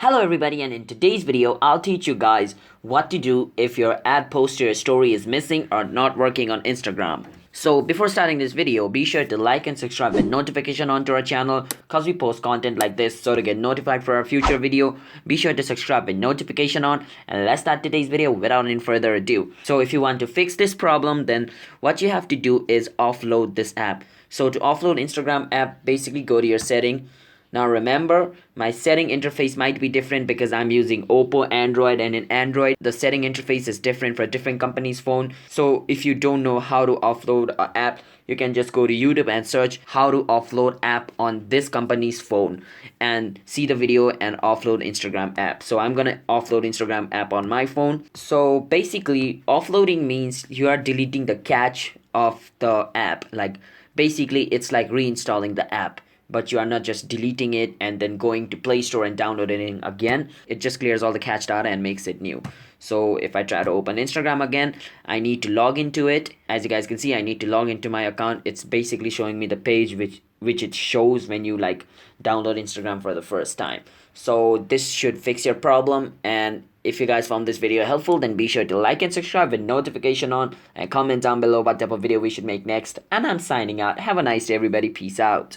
Hello everybody, and in today's video I'll teach you guys what to do if your ad poster story is missing or not working on Instagram. So before starting this video, be sure to like and subscribe with notification on to our channel cause we post content like this. So to get notified for our future video, be sure to subscribe with notification on, and let's start today's video without any further ado. So if you want to fix this problem, then what you have to do is offload this app. So to offload Instagram app, basically go to your setting. Now remember, my setting interface might be different because I'm using Oppo Android, and in Android the setting interface is different for different companies' phone. So if you don't know how to offload an app, you can just go to YouTube and search how to offload app on this company's phone and see the video and offload Instagram app. So I'm gonna offload Instagram app on my phone. So basically offloading means you are deleting the cache of the app. Like basically it's like reinstalling the app, but you are not just deleting it and then going to Play Store and downloading it again. It just clears all the cache data and makes it new. So if I try to open Instagram again, I need to log into it. As you guys can see, I need to log into my account. It's basically showing me the page which it shows when you like download Instagram for the first time. So this should fix your problem, and if you guys found this video helpful, then be sure to like and subscribe with notification on, and comment down below what type of video we should make next. And I'm signing out. Have a nice day everybody. Peace out.